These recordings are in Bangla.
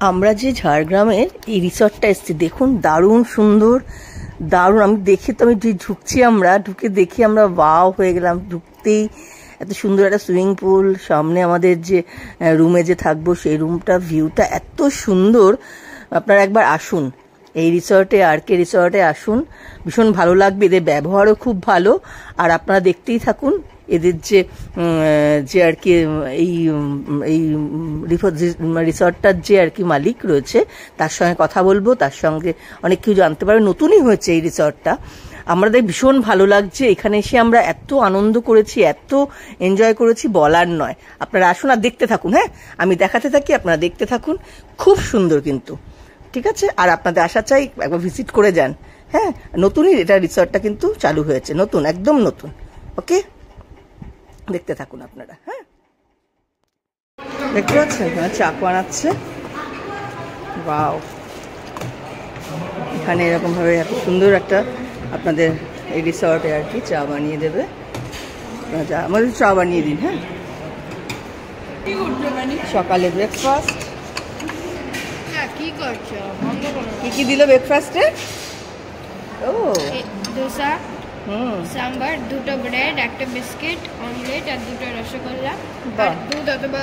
আমরা যে ঝাড়গ্রামের এই রিসর্টটা এসেছি, দেখুন দারুণ সুন্দর, দারুণ। আমি দেখে তো আমি ঢুকছি, আমরা ঢুকে দেখি আমরা ওয়াও হয়ে গেলাম। ঢুকতেই এত সুন্দর একটা সুইমিং পুল, সামনে আমাদের যে রুমে যে থাকবো সেই রুমটা, ভিউটা এত সুন্দর। আপনারা একবার আসুন এই রিসর্টে, আর কে রিসর্টে আসুন, ভীষণ ভালো লাগবে। এদের ব্যবহারও খুব ভালো। আর আপনারা দেখতেই থাকুন এদের যে আর কি এই রিসর্টটার যে আর কি মালিক রয়েছে তার সঙ্গে কথা বলবো, তার সঙ্গে অনেক কিছু জানতে পারবে। নতুনই হয়েছে এই রিসর্টটা, আমাদের ভীষণ ভালো লাগছে। এখানে এসে আমরা এত আনন্দ করেছি, এত এনজয় করেছি, বলার নয়। আপনারা আসুন আর দেখতে থাকুন। হ্যাঁ, আমি দেখাতে থাকি, আপনারা দেখতে থাকুন। খুব সুন্দর কিন্তু, ঠিক আছে। আর আপনাদের আসা চাই, একবার ভিজিট করে যান। হ্যাঁ, নতুনই এটা রিসর্টটা কিন্তু চালু হয়েছে, নতুন, একদম নতুন। ওকে, দেখতে থাকুন আপনারা। হ্যাঁ, দেখতে পাচ্ছেন চা বানাচ্ছে। ওয়াও, এখানে এরকম ভাবে এত সুন্দর একটা আপনাদের এই রিসর্টে আর কি চা বানিয়ে দেবে। আমাদের চা বানিয়ে দিন। হ্যাঁ, সকালে ব্রেকফাস্ট। কি কি দিল ব্রেকফাস্টে? ও, দোসা, সাম্বার, দুটো ব্রেড, একটা বিস্কিট, অমলেট আর দুটো রসগোল্লা, আর দুধ অথবা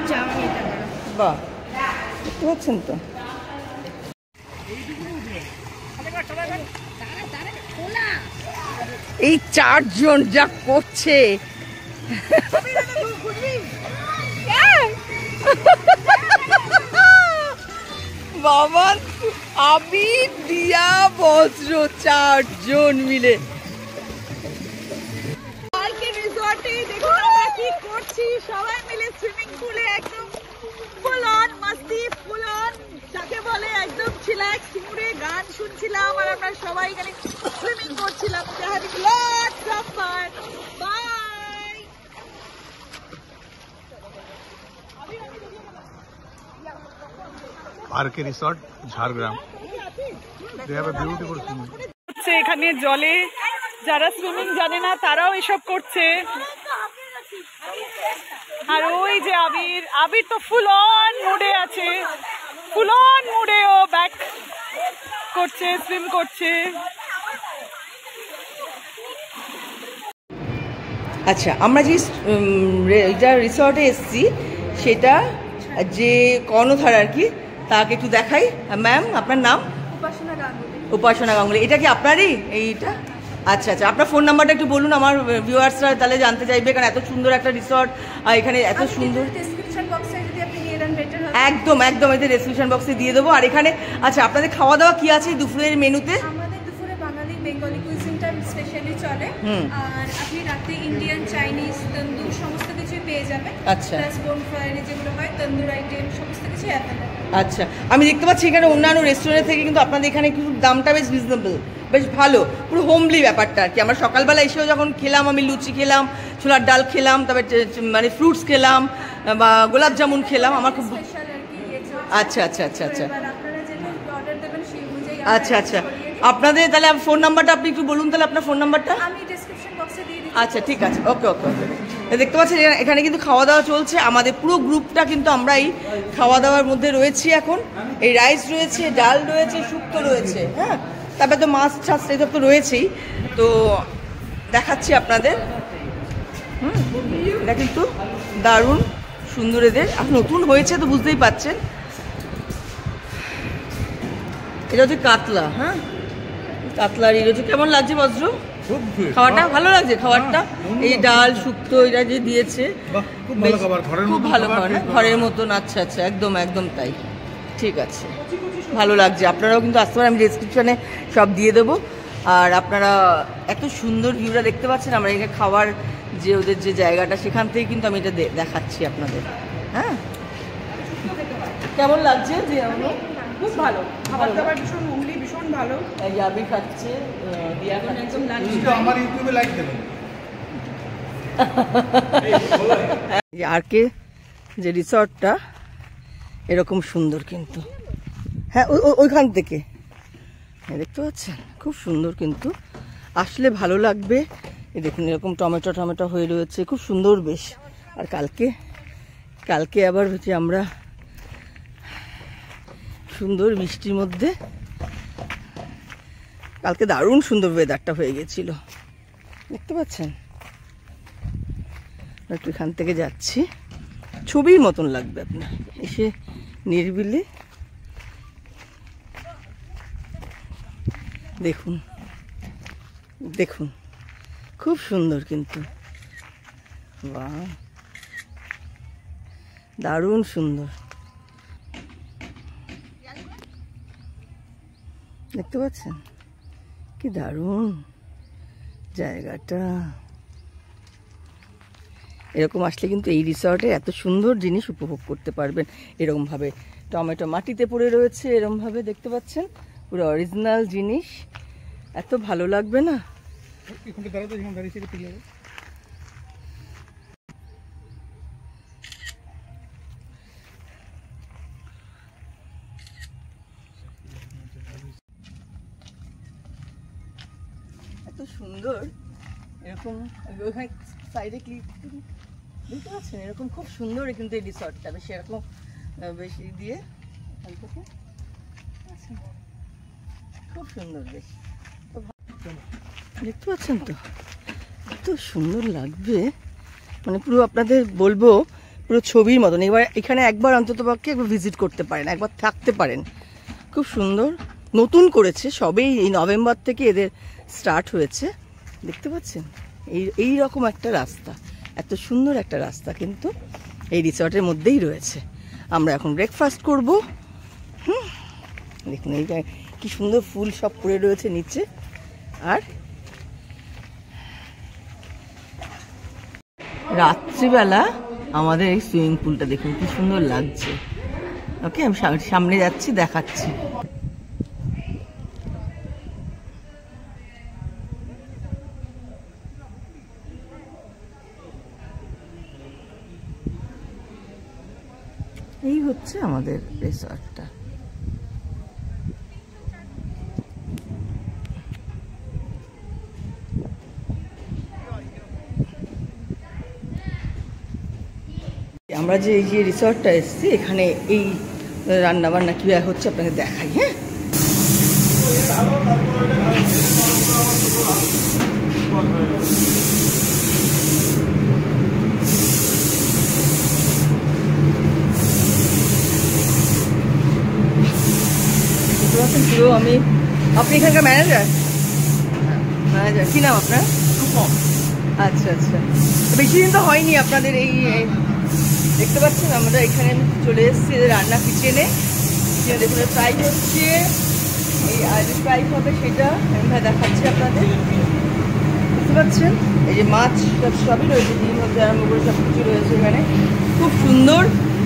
চা নিতে পারো। বাহ, দেখতে পাচ্ছেন তো। এই চারজন যা করছে, বাবা, আমি দিয়া বজ্র চারজন মিলে সবাই মিলে সুইমিং পুলে একদম full on Masti, full on যাকে বলে একদম চিলাক্স মুডে গান শুনছিলাম, আর আমরা সবাই এখানে সুইমিং করছিলাম। having lots of fun. Bye. RK Resort, Jhargram. They have a beautiful swimming. এখানে জলে যারা সুইমিং জানে না তারাও এসব করছে। আর ওই যে আবির তো ফুল অন মুডে আছে, ফুল অন মুডে ও ব্যাক করছে, সুইম করছে। আচ্ছা, আমরা যে রিসর্টে এসেছি সেটা যে কর্ণধার আর কি, তাকে একটু দেখাই। ম্যাম, আপনার নাম? উপাসনা গাঙ্গুলি। এটা কি আপনারই এইটা? আচ্ছা আচ্ছা, আপনার ফোন নাম্বারটা একটু বলুন, আমার ভিউয়ার্সরা তাহলে জানতে চাইবে, কারণ এত সুন্দর একটা রিসর্ট আর এখানে এত সুন্দর। একদম একদম, এতে ডেসক্রিপশন বক্সে দিয়ে দেবো। আর এখানে আচ্ছা, আপনাদের খাওয়া দাওয়া কি আছে দুপুরের মেনুতে? আমাদের দুপুরে বাঙালি বেঙ্গলি কুইজিনটা স্পেশালি চলে, আর আপনি রাতে ইন্ডিয়ান, চাইনিজ, তন্দুর সমস্ত কিছু পেয়ে যাবেন। আচ্ছা, প্লাস বোনফায়ারে যেগুলো হয় তন্দুর আইটেম সমস্ত কিছু অ্যাভেলেবল। আচ্ছা, আমি দেখতে পাচ্ছি এখানে অন্যান্য রেস্টুরেন্ট থেকে কিন্তু আপনাদের এখানে কিন্তু দামটা বেশ রিজনেবল, বেশ ভালো, পুরো হোমলি ব্যাপারটা আর কি। আমরা সকালবেলা এসেও যখন খেলাম, আমি লুচি খেলাম, ছোলার ডাল খেলাম, তারপরে মানে ফ্রুটস খেলাম বা গোলাপ জামুন খেলাম, আমার খুব। আচ্ছা আচ্ছা আচ্ছা আচ্ছা আচ্ছা আচ্ছা, আপনাদের তাহলে ফোন নাম্বারটা আপনি একটু বলুন তাহলে, আপনার ফোন নাম্বারটা। আচ্ছা, ঠিক আছে, ওকে ওকে ওকে। দেখতে পাচ্ছেন এখানে কিন্তু খাওয়া দাওয়া চলছে, আমাদের পুরো গ্রুপটা কিন্তু আমরা এই খাওয়া দাওয়ার মধ্যে রয়েছি এখন। এই রাইস রয়েছে, ডাল রয়েছে, শুক্তো রয়েছে, হ্যাঁ, তারপরে তো মাছ টাছ এসব তো রয়েছেই। তো দেখাচ্ছি আপনাদের। এটা কিন্তু দারুণ সুন্দর, এদের নতুন হয়েছে তো বুঝতেই পাচ্ছেন। এটা হচ্ছে কাতলা। হ্যাঁ, কাতলার এই হচ্ছে। কেমন লাগছে বজ্র খাওয়াটা? ভালো লাগছে খাবারটা, এই ডাল শুক্তো এটা যে দিয়েছে, খুব ভালো খাবার, ঘরের মতন। আচ্ছা আচ্ছা, একদম একদম তাই, ঠিক আছে, ভালো লাগছে। আপনারাও কিন্তু আসতে পারেন, আমি ডেসক্রিপশনে সব দিয়ে দেবো। আর আপনারা এত সুন্দর ভিউটা দেখতে পাচ্ছেন, আমরা এখানে খাওয়ার যে ওদের যে জায়গাটা, সেখান থেকে কিন্তু আমি এটা দেখাচ্ছি আপনাদের। হ্যাঁ, কেমন লাগছে? যে খুব ভালো খাবার দাবার, ভীষণ হোমলি, ভীষণ ভালো। আবি খাচ্ছে, দিয়া খাচ্ছে। আমার ইউটিউবে লাইক দেবেন। আরকে যে রিসর্টটা এরকম সুন্দর কিন্তু। হ্যাঁ, ওইখান থেকে দেখতে পাচ্ছেন, খুব সুন্দর কিন্তু, আসলে ভালো লাগবে। দেখুন এরকম টমেটো টমেটো হয়ে রয়েছে, খুব সুন্দর বেশ। আর কালকে আবার হচ্ছে আমরা সুন্দর বৃষ্টির মধ্যে। কালকে দারুণ সুন্দর ওয়েদারটা হয়ে গেছিল, দেখতে পাচ্ছেন। একটু এখান থেকে যাচ্ছি, ছবির মতন লাগবে আপনার এসে নিরিবিলি। দেখুন দেখুন, খুব সুন্দর কিন্তু, বাহ দারুণ সুন্দর, দেখতে পাচ্ছেন কি দারুণ জায়গাটা। এরকম আসলে কিন্তু এই রিসর্টে এত সুন্দর জিনিস উপভোগ করতে পারবেন। এরকমভাবে টমেটো মাটিতে পড়ে রয়েছে, এরকমভাবে দেখতে পাচ্ছেন, পুরো অরিজিনাল জিনিস। এত ভালো লাগবে না? এত সুন্দর, এরকম ওইখানে সাইডে ক্লিপ দেখতে পাচ্ছেন, এরকম খুব সুন্দর কিন্তু এই রিসর্টটা, বেশি এরকম বেশি দিয়ে খুব সুন্দর, বেশ দেখতে পাচ্ছেন তো, এত সুন্দর লাগবে, মানে পুরো আপনাদের বলবো পুরো ছবির মতন। এবার এখানে একবার অন্তত পক্ষে একবার ভিজিট করতে পারেন, একবার থাকতে পারেন, খুব সুন্দর। নতুন করেছে সবেই, এই নভেম্বর থেকে এদের স্টার্ট হয়েছে, দেখতে পাচ্ছেন। এই রকম একটা রাস্তা, এত সুন্দর একটা রাস্তা কিন্তু এই রিসর্টের মধ্যেই রয়েছে। আমরা এখন ব্রেকফাস্ট করব। দেখুন এইটা কি সুন্দর ফুল সব পড়ে রয়েছে নিচে। আর রাত্রিবেলা আমাদের এই সুইমিং পুলটা দেখুন কি সুন্দর লাগছে। ওকে, আমি সামনে যাচ্ছি, দেখাচ্ছি। এই হচ্ছে আমাদের রিসর্টটা। আমরা যে এই যে রিসর্টটা এসেছি, এখানে এই রান্না বান্না কীভাবে হচ্ছে আপনাকে দেখাই। হ্যাঁ, পুরো আমি, আপনি এখানকার ম্যানেজার? ম্যানেজার, কী নাম আপনার? আচ্ছা আচ্ছা, বেশি দিন তো হয়নি আপনাদের এই, দেখতে পাচ্ছেন আমরা এখানে চলে এসেছি রান্না কিচেনে। দেখুন ফ্রাই হচ্ছে, এই আলু ফ্রাই হবে সেটা আমি দেখাচ্ছি আপনাদের, বুঝতে পারছেন। এই যে মাছ সবই রয়েছে, ডিম হতে আরম্ভ করে সব কিছু রয়েছে এখানে, খুব সুন্দর,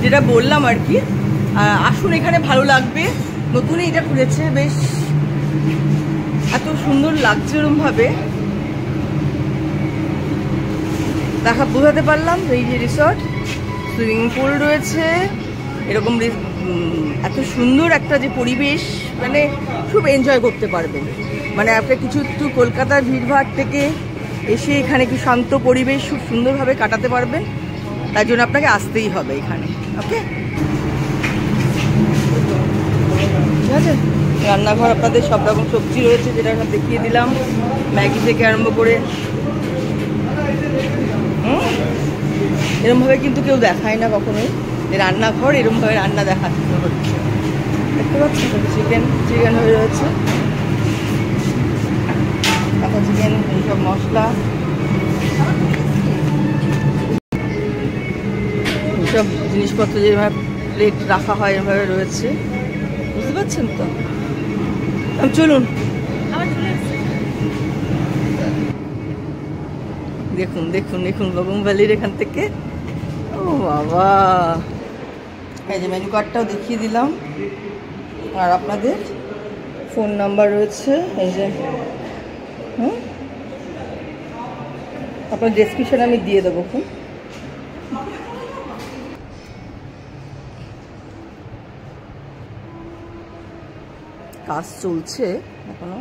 যেটা বললাম আর কি। আসুন, এখানে ভালো লাগবে, নতুনই এটা খুলেছে, বেশ এত সুন্দর লাগছে এরকমভাবে বোঝাতে পারলাম। এই যে রিসর্ট, সুইমিং পুল রয়েছে, এরকম এত সুন্দর একটা যে পরিবেশ, মানে খুব এনজয় করতে পারবেন। মানে আপনি কিছু একটু কলকাতার ভিড়ভাড় থেকে এসে এখানে কি শান্ত পরিবেশ খুব সুন্দরভাবে কাটাতে পারবেন, তার জন্য আপনাকে আসতেই হবে এখানে। ওকে, ঠিক আছে। রান্নাঘর আপনাদের সব রকম সবজি রয়েছে, যেটা আমরা দেখিয়ে দিলাম, ম্যাগি থেকে আরম্ভ করে। এরমভাবে কিন্তু কেউ দেখায় না কখনোই, রান্নাঘর এরমভাবে রান্না দেখাতে হচ্ছে, দেখতে পাচ্ছেন। চিকেন হয়ে রয়েছে, কাঁচা চিকেন, এইসব মশলা, এইসব জিনিসপত্র যেভাবে প্লেট রাখা হয় এভাবে রয়েছে, বুঝতে পারছেন তো। চলুন, দেখুন দেখুন দেখুন বগম ভ্যালির এখান থেকে। ও বাবা, এই যে মেনু কার্ডটাও দেখিয়ে দিলাম, আর আপনাদের ফোন নাম্বার রয়েছে এই যে, আপনার ডেসক্রিপশন আমি দিয়ে দেবো। খুব কাজ চলছে এখনো।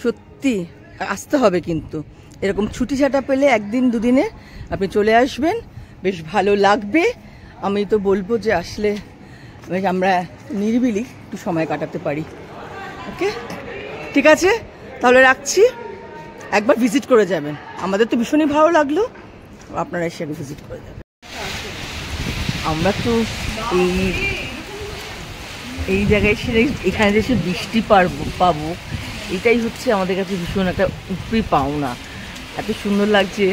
সত্যি আসতে হবে, কিন্তু এরকম ছুটি ছাটা পেলে একদিন দুদিনে আপনি চলে আসবেন, বেশ ভালো লাগবে। আমি তো বলবো যে আসলে আমরা নিরিবিলি একটু সময় কাটাতে পারি। ওকে, ঠিক আছে, তাহলে রাখছি। একবার ভিজিট করে যাবেন, আমাদের তো ভীষণই ভালো লাগলো, আপনারা এসে ভিজিট করে যাবেন। আমরা তো এই জায়গায় এসে এখানে এসে বৃষ্টি পাবো, এটাই হচ্ছে আমাদের কাছে ভীষণ একটা উপরি পাওনা। এত সুন্দর লাগছে।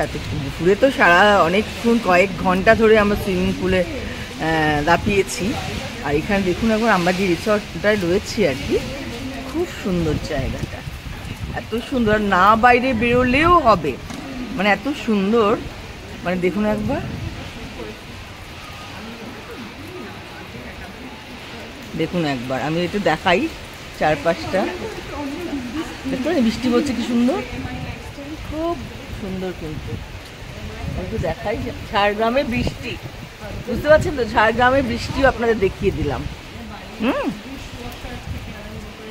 এত দুপুরে তো অনেকক্ষণ কয়েক ঘন্টা ধরে আমরা সুইমিং পুলে দাপিয়েছি। আর এখানে দেখুন এখন আমরা যে রিসর্টটায় রয়েছি আর কি, খুব সুন্দর জায়গাটা, এত সুন্দর, না বাইরে বেরোলেও হবে, মানে এত সুন্দর। মানে দেখুন একবার, দেখুন একবার, আমি একটু দেখাই চারপাশটা, দেখুন বৃষ্টি পড়ছে কি সুন্দর, খুব সুন্দর। কিন্তু একটু দেখাই ঝাড়গ্রামে বৃষ্টি, বুঝতে পারছেন তো, ঝাড়গ্রামে বৃষ্টিও আপনাদের দেখিয়ে দিলাম।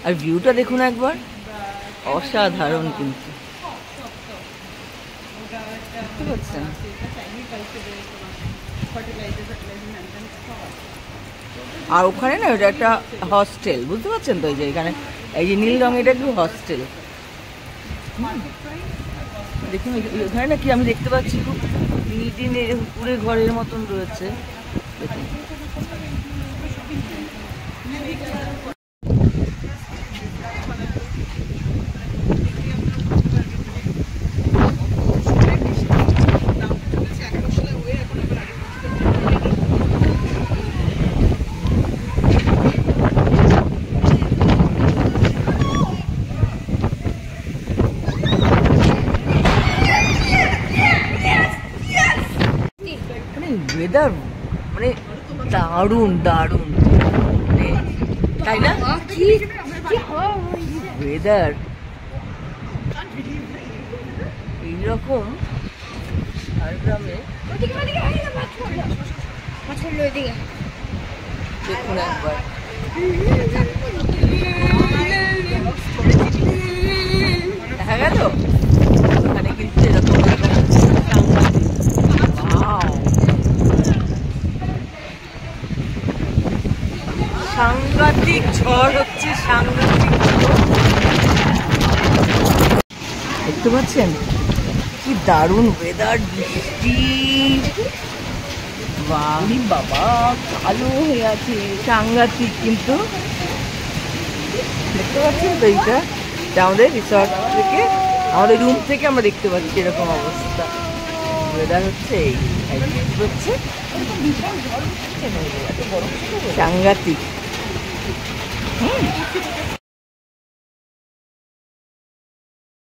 আর ভিউটা দেখুন একবার, অসাধারণ। কিন্তু বুঝতে পারছেন, আর ওখানে না ওটা একটা হস্টেল, বুঝতে পারছেন তো, এই যে এখানে এই যে নীল রঙ, এটা একটু হস্টেল। দেখুন ওখানে না কি আমি দেখতে পাচ্ছি, খুব টিনের উপরে ঘরের মতন রয়েছে, দেখুন। ওয়েদার মানে দারুণ দারুণ, মানে তাই না? ওয়েদার এইরকম ঝাড়গ্রামে দেখুন একবার, দেখা গেল ওখানে কিন্তু এরকম সাংঘাতিক ঝড় হচ্ছে, সাংঘাতিক। দেখতে পাচ্ছেন কি দারুণ ওয়েদার, বৃষ্টি, বাবা কালো হয়ে আছে, সাংঘাতিক। কিন্তু দেখতে পাচ্ছেন তো, এইটা আমাদের রিসর্ট থেকে, আমাদের রুম থেকে আমরা দেখতে পাচ্ছি এরকম অবস্থা। ওয়েদার হচ্ছে এই হচ্ছে সাংঘাতিক।